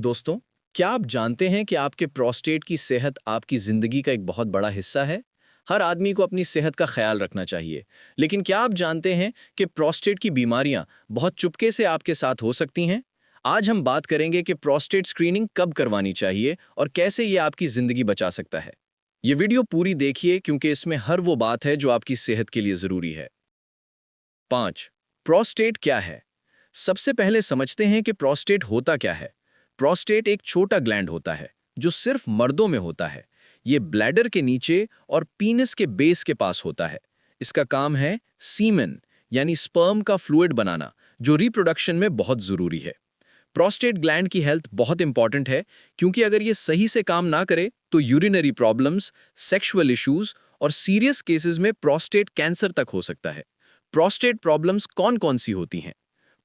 दोस्तों, क्या आप जानते हैं कि आपके प्रोस्टेट की सेहत आपकी ज़िंदगी का एक बहुत बड़ा हिस्सा है? हर आदमी को अपनी सेहत का ख्याल रखना चाहिए। लेकिन क्या आप जानते हैं कि प्रोस्टेट की बीमारियां बहुत चुपके से आपके साथ हो सकती हैं? आज हम बात करेंगे कि प्रोस्टेट स्क्रीनिंग कब करवानी चाहिए और कैसे ये आपकी ज़िंदगी बचा सकता है। ये वीडियो पूरी देखिए क्योंकि इसमें हर वो बात है जो आपकी सेहत के लिए ज़रूरी है। 5. प्रोस्टेट क्या है? सबसे पहले समझते हैं कि प्रोस्टेट होता क्या है। प्रोस्टेट एक छोटा ग्लैंड होता है जो सिर्फ मर्दों में होता है। ये ब्लैडर के नीचे और पीनस के बेस के पास होता है। इसका काम है सीमेन यानी स्पर्म का फ्लूइड बनाना, जो रिप्रोडक्शन में बहुत ज़रूरी है। प्रोस्टेट ग्लैंड की हेल्थ बहुत इंपॉर्टेंट है क्योंकि अगर ये सही से काम ना करे तो यूरिनरी प्रॉब्लम्स, सेक्सुअल इश्यूज और सीरियस केसेस में प्रोस्टेट कैंसर तक हो सकता है। प्रोस्टेट प्रॉब्लम्स कौन कौन सी होती हैं?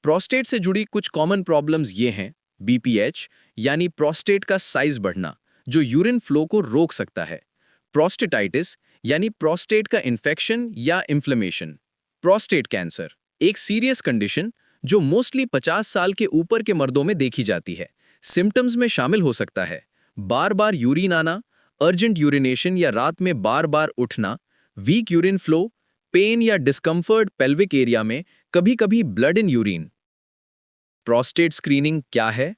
प्रोस्टेट से जुड़ी कुछ कॉमन प्रॉब्लम्स ये हैं: बीपीएच यानी प्रोस्टेट का साइज बढ़ना, जो यूरिन फ्लो को रोक सकता है। प्रोस्टेटाइटिस यानी प्रोस्टेट का इन्फेक्शन या इन्फ्लेमेशन। प्रोस्टेट कैंसर, एक सीरियस कंडीशन जो मोस्टली 50 साल के ऊपर के मर्दों में देखी जाती है। सिम्टम्स में शामिल हो सकता है बार बार यूरिन आना, अर्जेंट यूरिनेशन या रात में बार बार उठना, वीक यूरिन फ्लो, पेन या डिस्कम्फर्ट पेल्विक एरिया में, कभी-कभी blood in urine. Prostate screening क्या है?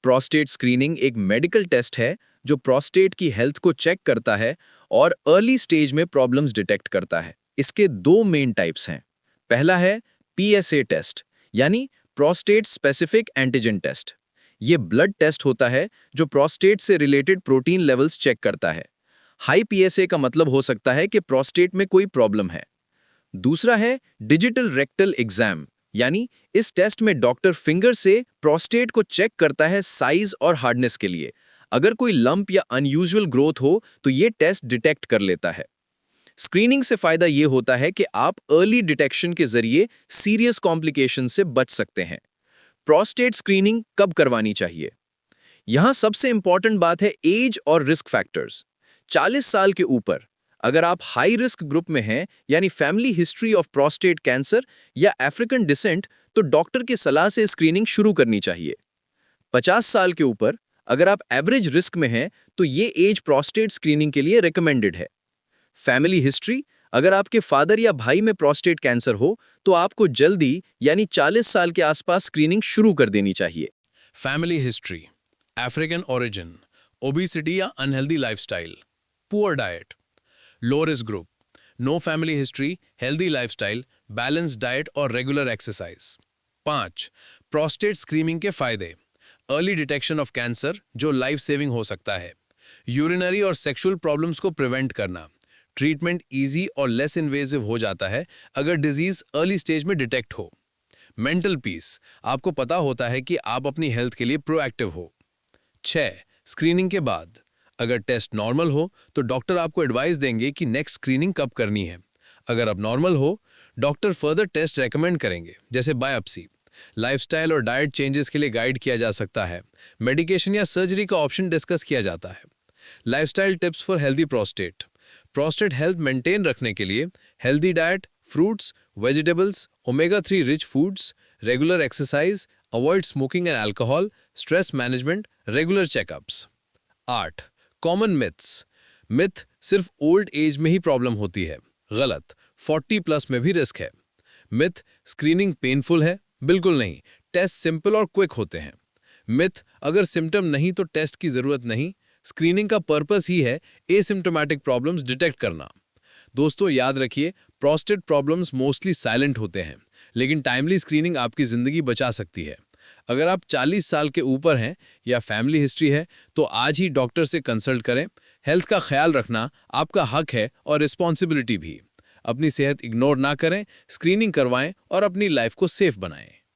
प्रोस्टेट स्क्रीनिंग एक मेडिकल टेस्ट है जो प्रोस्टेट की हेल्थ को चेक करता है और अर्ली स्टेज में प्रॉब्लम्स डिटेक्ट करता है। इसके दो मेन टाइप्स हैं। पहला है पीएसए टेस्ट यानी प्रोस्टेट स्पेसिफिक एंटीजन टेस्ट। ये ब्लड टेस्ट होता है जो प्रोस्टेट से रिलेटेड प्रोटीन लेवल्स चेक करता है। हाई पीएसए का मतलब हो सकता है कि प्रोस्टेट में कोई प्रॉब्लम है। दूसरा है डिजिटल रेक्टल एग्जाम, यानी इस टेस्ट में डॉक्टर फिंगर से प्रोस्टेट को चेक करता है साइज और हार्डनेस के लिए। अगर कोई लंप या अनयूजुअल ग्रोथ हो तो ये टेस्ट डिटेक्ट कर लेता है। स्क्रीनिंग से फायदा ये होता है कि आप अर्ली डिटेक्शन के जरिए सीरियस कॉम्प्लिकेशन से बच सकते हैं। प्रोस्टेट स्क्रीनिंग कब करवानी चाहिए? यहां सबसे इंपॉर्टेंट बात है एज और रिस्क फैक्टर्स। 40 साल के ऊपर अगर आप हाई रिस्क ग्रुप में हैं, यानी family history of prostate cancer या अफ्रीकन डिसेंट, तो डॉक्टर की सलाह से स्क्रीनिंग शुरू करनी चाहिए। 50 साल के ऊपर अगर आप एवरेज रिस्क में हैं, तो ये एज प्रोस्टेट स्क्रीनिंग के लिए रिकमेंडेड है। फैमिली हिस्ट्री, अगर आपके फादर या भाई में प्रोस्टेट कैंसर हो तो आपको जल्दी यानी 40 साल के आसपास स्क्रीनिंग शुरू कर देनी चाहिए। Family history, African origin, obesity या unhealthy lifestyle, poor diet, low risk group, no family history, healthy lifestyle, balance diet और रेगुलर एक्सरसाइज। 5. प्रोस्टेट स्क्रीनिंग के फायदे: अर्ली डिटेक्शन ऑफ कैंसर जो लाइफ सेविंग हो सकता है, यूरिनरी और सेक्सुअल प्रॉब्लम्स को प्रिवेंट करना, ट्रीटमेंट इजी और लेस इन्वेजिव हो जाता है अगर डिजीज अर्ली स्टेज में डिटेक्ट हो, मेंटल पीस, आपको पता होता है कि आप अपनी हेल्थ के लिए प्रोएक्टिव हो। 6. स्क्रीनिंग के बाद अगर टेस्ट नॉर्मल हो तो डॉक्टर आपको एडवाइस देंगे कि नेक्स्ट स्क्रीनिंग कब करनी है। अगर अब नॉर्मल हो, डॉक्टर फर्दर टेस्ट रेकमेंड करेंगे जैसे बायोप्सी। लाइफस्टाइल और डाइट चेंजेस के लिए गाइड किया जा सकता है। मेडिकेशन या सर्जरी का ऑप्शन डिस्कस किया जाता है। Lifestyle tips for healthy prostate: prostate health maintain रखने के लिए healthy diet, fruits, vegetables, omega 3 rich foods, regular exercise, avoid smoking and alcohol, stress management, regular checkups. 8. Common myths: myth सिर्फ old age में ही problem होती है, गलत, 40 plus में भी रिस्क है। मिथ स्क्रीनिंग पेनफुल है, बिल्कुल नहीं, टेस्ट सिंपल और क्विक होते हैं। मिथ अगर सिम्टम नहीं तो टेस्ट की जरूरत नहीं, स्क्रीनिंग का पर्पस ही है एसिम्टोमेटिक प्रॉब्लम्स डिटेक्ट करना। दोस्तों याद रखिए, प्रोस्टेट प्रॉब्लम्स मोस्टली साइलेंट होते हैं, लेकिन टाइमली स्क्रीनिंग आपकी जिंदगी बचा सकती है। अगर आप 40 साल के ऊपर हैं या फैमिली हिस्ट्री है तो आज ही डॉक्टर से कंसल्ट करें। हेल्थ का ख्याल रखना आपका हक है और रिस्पॉन्सिबिलिटी भी। अपनी सेहत इग्नोर ना करें, स्क्रीनिंग करवाएं और अपनी लाइफ को सेफ बनाएं।